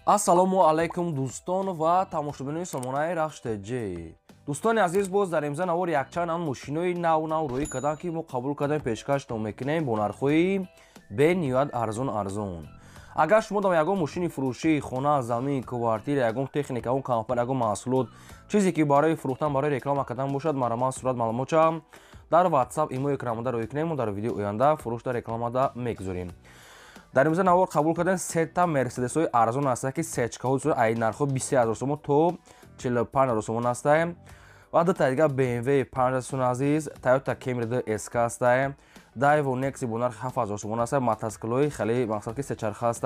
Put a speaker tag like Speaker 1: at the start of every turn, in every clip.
Speaker 1: Ассалому алайкум дӯстон ва тамошобинони сомонаи Рахштеҷӣ. Дӯстони азиз, боз дар имза навори якчанд мошинои нав рӯӣ кардам, ки мо қабул кардем пешкаштон мекунем бо нархҳои бениҳоят арзон. Агар шумо дар ягон мошини фурӯшии хона, замин, квартира, ягон техника, ягон компания, ягон маҳсулот, чизе ки барои фурӯхтан, барои реклама кардан бошад, маромад сурат маълумотча дар WhatsApp имо экранамада рӯй кунем. Мо дар видеои оянда фурӯшта рекламада мегузорем. дар имза навор қабул кардем сета мерседесҳои арзон аст, ки сечкаҳо ай нархҳо 20000 сомон то 45000 сомон аст. ва дута дига BMW 5000 азиз, Toyota Camry SK аст, Daewoo Nexi бо нархи 7000 сомон аст, мотоциклҳои хеле мақсад ки сечарха аст.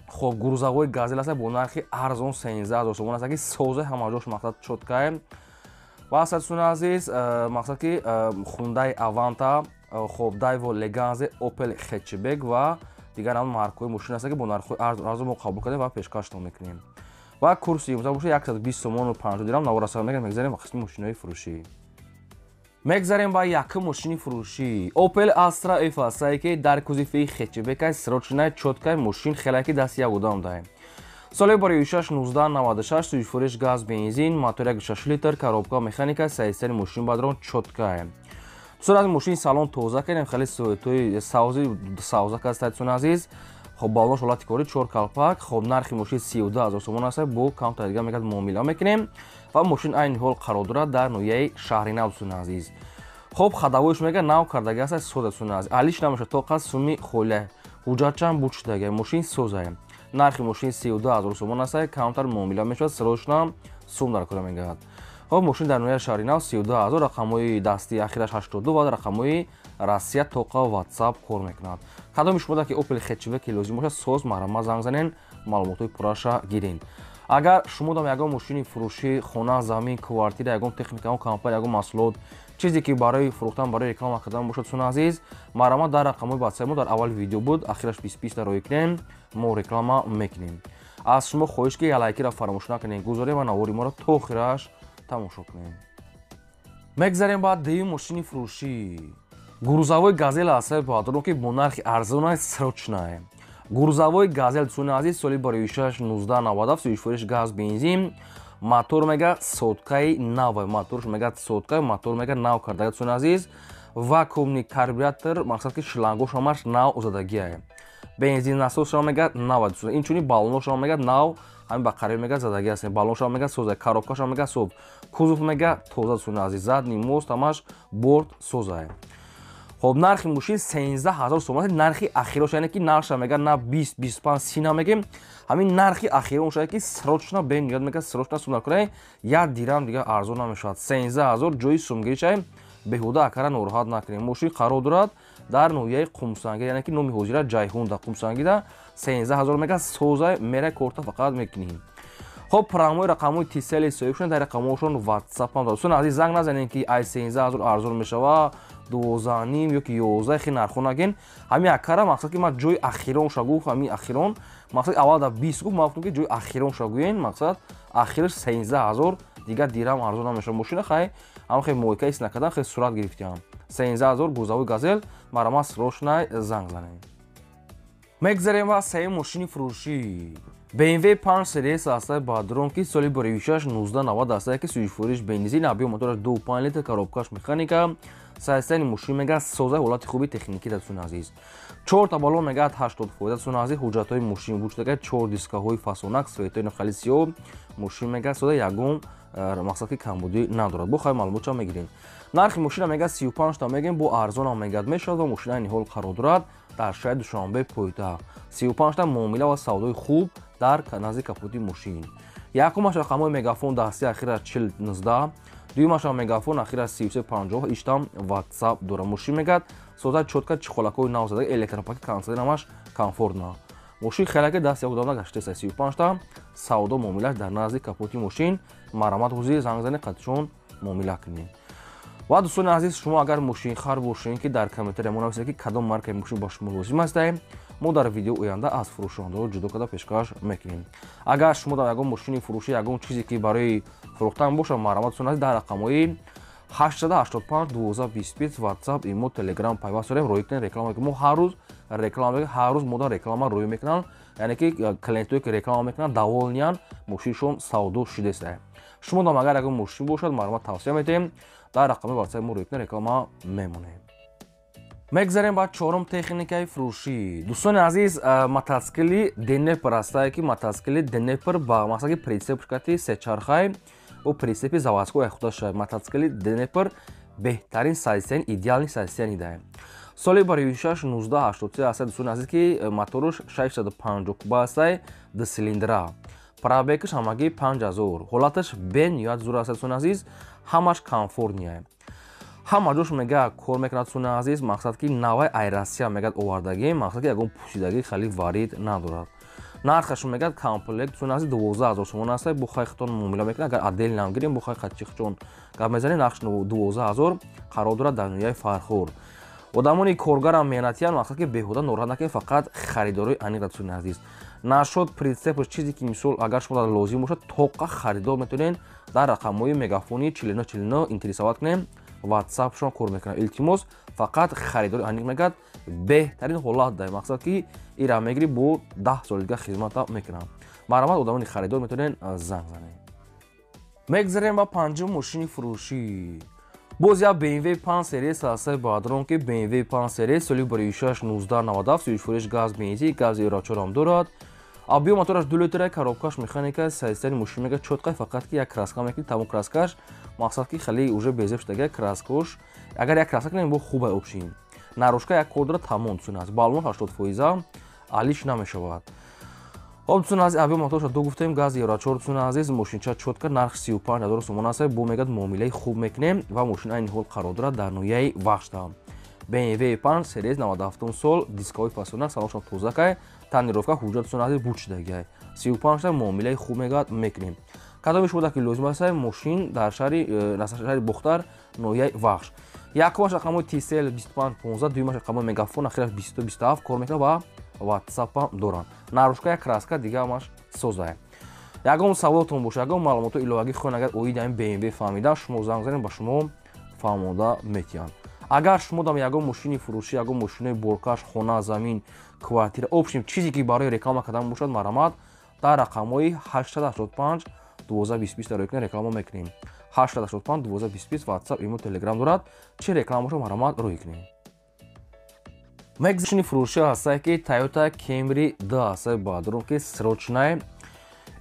Speaker 1: хоб грузовой газел аст бо нархи арзон 13000 сомон аст, ки соза ҳамаҷош мақсад чотка. ва асатсун азиз, мақсад ки Hyundai Avanta, хоб Daewoo Leganze, Opel Hatchback ва дигар ҳам маркаҳои мошин аст, ки бо нархҳои арзон мо қабул кардем ва пешкаштон мекунем. ва курси имза боша 120 сомону 50 дирам навора мегзарем ва қисми мошинои фурӯшӣ. мегзарем ба якум мошини фурӯшӣ Opel Astra F, ки дар кузифи Hatchback срочная чоткаи мошин хелаки дасти як одам даҳем. соли бори 6-1996 сӯзишвориш газ бензин, мотор 1.6 литр, коробка механика, сайстари мошин бадрон чотка. сурат мошин салон тоза кардем, хеле соитои савза кастатсун азиз. хоб балош ҳолати кори 4 калпак, хоб нархи мошин 32000 сомон аст, бо камтар дига мегад муомила мекунем ва мошин айни ҳол қарор дорад дар ноҳияи шаҳри Навсун азиз. хоб хадавоиш мега нав кардаги аст, созатсун азиз. алиш намеша то қад суми холе ҳуҷҷатчан бучдаги мошин соза. нархи мошин 32000 сомон аст, камтар муомила мешавад, срочна сум дар кора мегавад. хоб мошин дар ноҳияи шаҳри Нав 32000, рақамҳои дастии ахираш 82 ва рақамҳои Россия тоқа WhatsApp кор мекунад. кадоми шумо ки Opel Hatchback лозим бошад, соз маромад занг занен, маълумотои пурраша гирен. агар шумо дар ягон мошини фурӯшӣ, хона, замин, квартира, ягон техника, ягон компания, ягон маҳсулот, чизе ки барои фурӯхтан, барои реклама кардан бошад, сун азиз, маромад дар рақамҳои WhatsApp мо дар аввали видео буд, ахираш 20 рӯй кунем, мо реклама мекунем. аз шумо хоҳиш ки лайкиро фаромӯш накунед, гузорем ва навори моро то охираш тамошо кунем. мегзарем ба дуюм мошини фурӯшӣ грузовой газел аст, баъдро ки бо нархи арзон срочна. грузовой газел цуна азиз, соли бори 6-1997 сӯзишвориш газ бензин, мотор мега соткаи нав, моторш мега сотка, мотор мега нав кардага цуна азиз, вакуумни карбюратор, мақсад ки шлангош ҳамаш нав задагия. бензин насос мега нав, инчунин балонош мега нав, ҳамин ба қариб мега задаги аст, балонш мега соза, коробкаш мега соб, кузов мега тоза цуна азиз, задни мост ҳамаш борт соза. хоб нархи мошин 13000 сомон, нархи ахирош, яъне ки нархша мега на 20, 25, 30 намегем, ҳамин нархи ахирош аст, ки срочна бениҳоят мега срочна сум дар кора, 1 дирам дига арзон намешавад. 13000 ҷои сумгиришай беҳуда акара нороҳат накунем. мошин қарор дорад дар ноҳияи Қумсангир, яъне ки номи ҳозира Ҷайҳун дар Қумсангида 13000 мега соза мера корта фақат мекунем. хоб промои рақамҳои тисели соҳибшон дар рақамҳошон WhatsApp ҳам дорад. азиз, занг назанем ки ай 13000 арзон мешава, 12.5 ёки 11 хи нархҳо нагӯем. ҳамин акара мақсад ки ман ҷои ахиронша гуфт, ҳамин ахирон мақсад аввал дар 20 гуфт, ман гуфтам ки ҷои ахиронша гӯем, мақсад ахираш 13000 дига дирам арзон намешава. мошина хай ҳам хе муҳокаи ис накардан, хе сурат гирифтиам. 13000 грузовой газел, маромад срочна занг занем. мегзарем ба сеюм мошини фурӯшӣ BMW 5 Series аст, баъдрон ки соли бори 6-1990 аст, ки сӯзишвориш бензин, объем мотораш 2.5 литр, коробкаш механика, сайстани мошин мега соза, ҳолати хуби техникӣ датсун азиз. 4 та балон мега 80% датсун азиз, ҳуҷҷатҳои мошин вуҷудага 4 дискаҳои фасонак, светои нахали сиёҳ, мошин мега соза, ягон мақсад ки камбудӣ надорад. бо хай маълумотча мегирем. нархи мошина мега 35 та мегем, бо арзонам мегад мешавад ва мошина айни ҳол қарор дорад дар шаҳри Душанбе пойтаҳт. 35 та муомила ва савдои хуб дар назди капоти мошин. якумаш рақамҳои мегафон дасти ахираш 4019, дуюмаш мегафон ахираш 3350, иштам WhatsApp дора. мошин мегад соза чотка чихолакҳои нав задага, электропаки консернамаш комфортна. мошин хелаки дасти як одам гаштеса. 35 та савдо муомилаш дар назди капоти мошин, маромад ҳозир занг зане қатишон муомила кунем. ва дӯстони азиз, шумо агар мошинхар бошед, ки дар комментария мо нависед ки кадом маркаи мошин ба шумо лозим аст, мо дар видео оянда аз фурӯшондаро ҷудо карда пешкаш мекунем. агар шумо дар ягон мошини фурӯшӣ, ягон чизе ки барои фурӯхтан бошад, маромадтон аст, дар рақамҳои 885 1225 WhatsApp, имо, Telegram пайваст дорем. рӯй кунед реклама. мо ҳар рӯз реклама, ҳар рӯз мо дар реклама рӯй мекунам. яъне ки клиентое ки реклама мекунанд даволниян мошиншон савдо шудеса. шумо дам агар ягон мошин бошад маълумот тавсия медиҳем, дар рақами ватсайи мо рӯйкна реклама мемонем. мегзарем ба чорум техникаи фурӯшӣ. дӯстони азиз, мотоцикли денепр ҳастае ки мотоцикли денепр ба мақсади притсеп ширкати сечархай бо притсепи заводской худаш мотоцикли денепр беҳтарин созистияни идеални созистияни дае. соли барои 6-1983 ҳастае дӯстони азиз ки моторуш 650 куба ҳастае дцилиндра. пробегаш ҳамагӣ 5000. ҳолаташ бен ё зур ҳастае дӯстони азиз, ҳамаш комфортнияе. ҳама ҷош мега кор мекунад дӯстони азиз, мақсад ки навай аэрасия мегад овардагӣ, мақсад ки ягон пусидагӣ хеле варид надорад. нархаш мегад комплект дӯстони азиз 12000 сомон ҳастае. бо хайхтон муомила мекунад, агар адел намгирем бо хайхатчихчон гап мезанем, нархш 12000 қарор дорад дар ноҳияи фархор. одамони коргарам меҳнатиян, мақсад ки беҳуда нороҳат накунед, фақат харидорои аниқ дӯстони азиз. нашуд притсепш чизе ки мисол агар шумо лозим бошад тоқа харидор метавонед дар рақамҳои мегафони 4949 интересоват кунем. ватсапшон кор мекунад. илтимос фақат харидори аниқ мегад беҳтарин ҳолат дай, мақсад ки ира мегири бо 10 соли дига хизмата мекунам. маълумот одамони харидор метавонед занг занед. мегзарем ба панҷум мошини фурӯшӣ. боз як BMW 5 сериес ҳастае баъдрон ки BMW 5 сериес соли барои 6-1997 сӯизфурӯш газ бензин, гази Euro-4 дорад. объем мотораш 2 литра, коробкаш механика, созистияни мошин мега чотка, фақат ки як краска мекунед, тамом краскаш, мақсад ки хеле уже безеб шудага краскош. агар як краска кунем бо хубай обшин. нарӯшка як кор дорад, тамом дӯстони азиз. баллон 80%, алиш намешавад. дӯстони азиз, объем мотораш ду гуфтем, гази Euro-4 дӯстони азиз, мошинча чотка, нарх 35000 сомон ҳастае. бо мегад муомилаи хуб мекунем ва мошин айни ҳол қарор дорад дар ноҳияи вахштам. BMW 5 сериес 97 сол, дискови фасонак, салоншон тозакай, танировка ҳуҷҷат дӯстони азиз буд шудагиай. 35 муомилаи хуб мегад мекунем. кадоми шуда ки лозим ҳастае мошин дар шаҳри бухтар ноҳияи вахш. якумаш рақамои TCL 2515, дуюмаш рақамои мегафон, ахираш 2227 кор мекунад ва ватсапам доранд. нарӯшка як краска, дига ҳамаш созае. ягон саволтон боша, ягон маълумоту иловагӣ хоҳед, агар оиди ин BMW фаҳмида, шумо занг занед, ба шумо фаҳмода метиҳанд. агар шумо дам ягон мошини фурӯшӣ, ягон мошинои боркаш, хона, замин, квартира, обшим чизе ки барои реклама кардан бошад, марамад дар рақамҳои 885 1220 дар рӯйкунем реклама мекунем. 885 1220 ватсап, имо, телеграм дорад. чӣ реклама бошад, марамад рӯй кунем. мошини фурӯшӣ ҳастае ки Toyota Camry 2 ҳастае баъдрон ки срочная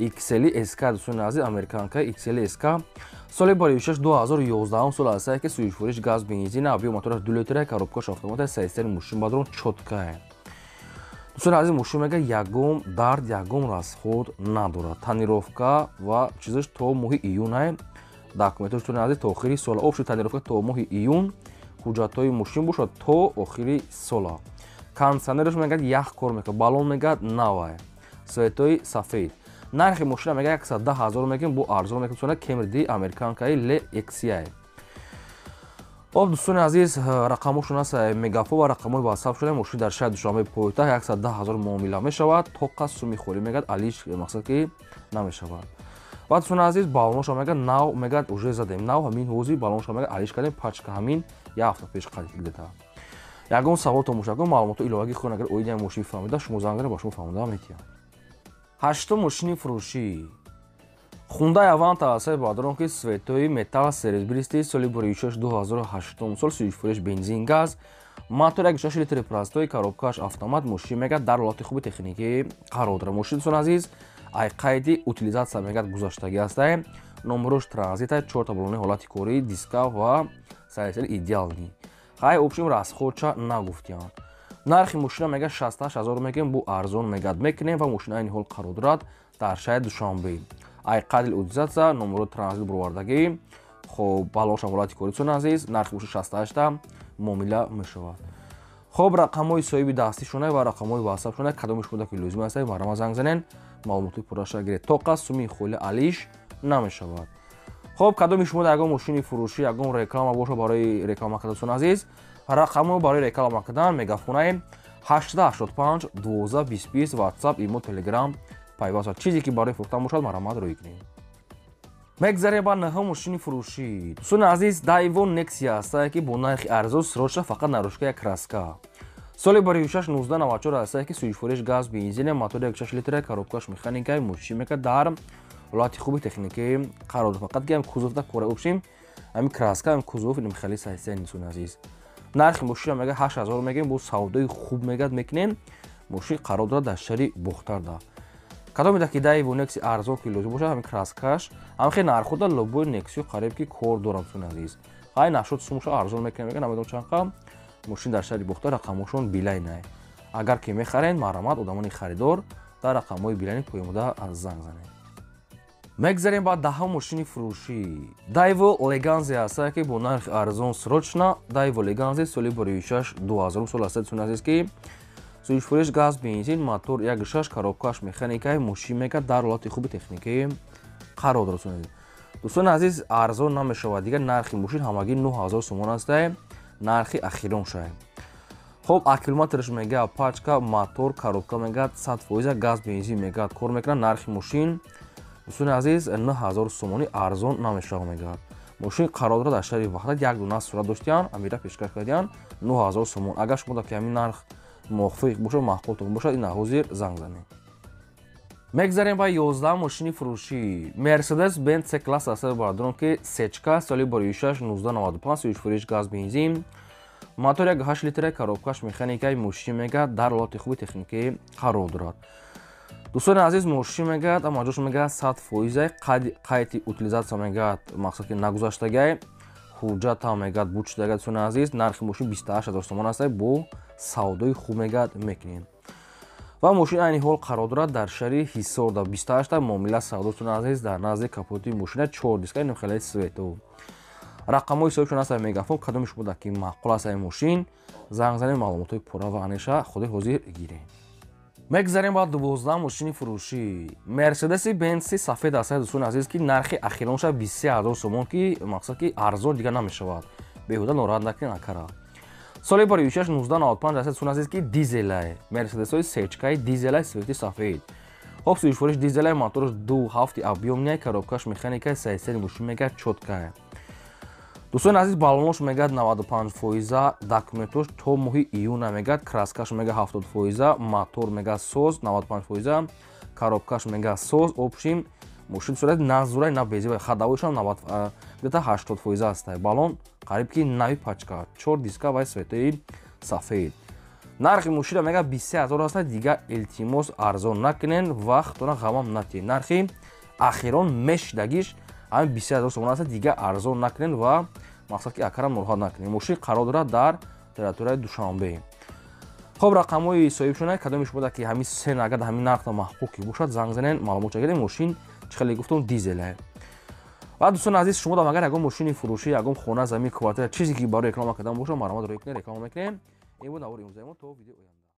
Speaker 1: XLSK дӯстони азиз, американка XLSK соли барои 2011 сол ҳастае ки сӯизфурӯш газ бензин, объем мотораш 2 литра, коробкаш автомат, созистияни мошин баъдрон чоткае. дӯстони азиз, мошин мега ягон дард, ягон расход надорад. танировка ва чизаш то моҳи июнае. документош дӯстони азиз то охири сола. обши танировка то моҳи июн, ҳуҷҷатҳои мошин бошад то охири сола. кондитсионераш мегад ях кор мекунад, баллон мегад навае, светои сафед. нархи мошина мега 110000 мегӯем, бо арзон мекунад. Camry D американкаи LXi. дӯстони азиз, рақамошон аст мегафон ва рақамои ватсап шуда мошин дар шаҳри душанбе пойтахт 110000 муомила мешавад. тоқа суми холӣ мегад, алиш мақсад ки намешавад. ва дӯстони азиз, баллоноша мегад нав, мегад уже задем нав, ҳамин ҳози баллоноша мегад алиш кардем, пачка ҳамин як ҳафта пеш қадид гидета. ягон саволтон боша, ягон маълумоту иловагӣ хоҳед, агар оиди ин мошин фаҳмида, шумо занг занед, ба шумо фаҳмода метиҳам. ҳаштум мошини фурӯшӣ. Hyundai Avanta ҳастае баъдрон ки светои металл сервис бристи соли барои 2008 сол, сӯизфурӯш бензин, газ, мотор 1.6 литри простои, коробкаш автомат, мошин мегад дар ҳолати хуби техникӣ қарор дорад. мошин дӯстони азиз, ай қайди утилизатсия мегад гузаштагӣ ҳастае. номерош транзитае, 4 та баллони ҳолати корӣ, диска ва созистияни идеални. хай обшим расходша нагуфтиянд. нархи мошина мега 68000 мегӯем, бо арзон мегад мекунем ва мошина айни ҳол қарор дорад дар шаҳри душанбе. ай қайди утилизатсия, номеро транзит буровардагӣ, хоб баллонша ҳолати корӣ дӯстони азиз, нархи мошин 68 муомила мешавад. хоб рақамҳои соҳиби дастишона ва рақамҳои ватсапшона кадоми шумо ки лозим ҳастае, марама занг занед, маълумоти пурраша гиред. тоқа суми холӣ алиш намешавад. хоб кадоми шумо ягон мошини фурӯшӣ, ягон реклама боша барои реклама кардан дӯстони азиз, рақамҳо барои реклама кардан мегафонаи 885 1220 ватсап, имо, телеграм пайваст. чизе ки барои фурӯхтан бошад, марамад рӯй кунем. мегзарем ба наҳум мошини фурӯшӣ. дӯстони азиз, Daewoo Nexia ҳастае ки бо нархи арзон срочна фақат нарӯшка як краска. соли барои 6-1994 ҳастае ки суишфуриш газ бензин мотори 1.6 литраи коробкаш механикаи мушӣ мека дар ҳолати хуби техникӣ қарор дорад. Фақат ки ҳам кузовда кора ӯбшим ҳами краска ҳам кузов мехали сайсен инсон азиз. нархи мушина мега 8000 мегем бо савдои хуб мегад мекунем. мушин қарор дорад дар шаҳри Бухтарда. кадом меда ки дай бо некси арзон ки лозим бошад ҳами краскаш ҳам хе нархуда лобои некси қариб ки кор дорам сон азиз. ҳай нашуд сумша арзон мекунем мега намедон чанқа мушин дар шаҳри Бухтар рақамошон билайнай. агар ки мехарен марамат одамони харидор дар рақамҳои билайни поёмода аз занг занед. мегзарем ба даҳум мошини фурӯшӣ. Daewoo Leganze ҳастае ки бо нархи арзон срочна. Daewoo Leganze соли барои 6-2000 сол ҳастае сон азиз ки суишфуриш газ бензин мотор 1.6 коробкаш механикаи мушӣ мекард дар ҳолати хуби техникӣ қарор дорад сон азиз. дӯстони азиз арзон намешавад дигар нархи мушин ҳамагӣ 9000 сомон ҳастае. нархи ахирон шай. хоб аккумулятораш мега пачка мотор коробка мега 100% газ бензин мега кор мекунад. нархи мушин дӯстони азиз 9000 сомони арзон намешавад мега. мошин қарор дорад дар шаҳри Ваҳдат як дуна сурат доштиян амира пешкаш кардиян 9000 сомон. агар шумо дар ки ҳамин нарх мувофиқ бошад маҳбубтон бошад ин ҳозир занг занед. мегзарем ба 11 мошини фурӯшӣ. Mercedes Benz C-класс ҳастае бардорам ки сечка соли барои 6-1995 суишфуриш газ бензин мотор 1.8 литраи коробкаш механикаи мушӣ мега дар ҳолати хуби техникӣ қарор дорад. дӯстони азиз мошин мегӯяд аммо ҷош мегӯяд 100% қайди утилизатсия мегӯяд мақсад ки нагузаштагай ҳуҷҷат ҳам мегӯяд буд-шудагай. дӯстони азиз нархи мошин 28000 сомон ҳастае бо савдои хуб мегӯяд мекунем. ва мошин айни ҳол қарор дорад дар шаҳри Ҳисор дар 28 муомила савдо. дӯстони азиз дар назди капоти мошина 4 диска нихелаи свету. рақамҳои ҳисобшон ҳастае мегафон кадоми шумо дар ки маъқул ҳастае мошин занг занед маълумотҳои пурра ва аниша худи ҳозир гирем. мегзарем ба 12 мошини фурӯшӣ. Mercedes Benz сафед ҳастае дӯстони азиз ки нархи ахиронша 23000 сомон ки мақсад ки арзон дигар намешавад. беҳуда нораҳат накунед акара. соли барои 6-1995 ҳастае дӯстони азиз ки дизелай Mercedes-ҳои сечкаи дизелай свети сафед. хоб суишфуриш дизелай мотораш 2.7 объёмняй коробкаш механикаи сайсени мушин мега чоткай. дӯстони азиз баллонош мегӯяд 95%, документош то моҳи июна мегӯяд, краскаш мега 70%, мотор мега соз 95%, коробкаш мега соз обшим мошин сурат назурай на безивай хадавошам 80% ҳастае. баллон қариб ки нави пачка 4 диска вай светои сафед. нархи мошина мега 20000 ҳастае. дигар илтимос арзон накунен вақтона ғамам натиҳед. нархи ахирон мешидагиш ҳами 20000 сомон ҳастае. дигар арзон накунен ва мақсад ки акарам нороҳат накунед. мошин қарор дорад дар территорияи Душанбе. хоб рақамҳои соҳибшона кадоми шумо дар ки ҳамин се нагар ҳамин нархда маҳбуб ки бошад занг занед маълумота гиред. мошин чӣ хеле гуфтам дизелае. ва дӯстони азиз шумо дам агар ягон мошини фурӯшӣ ягон хона замин квартира чизе ки барои реклама кардан бошад маромад рӯй кунед реклама мекунем. ин буд навори имрӯзаи мо то видеои оянда.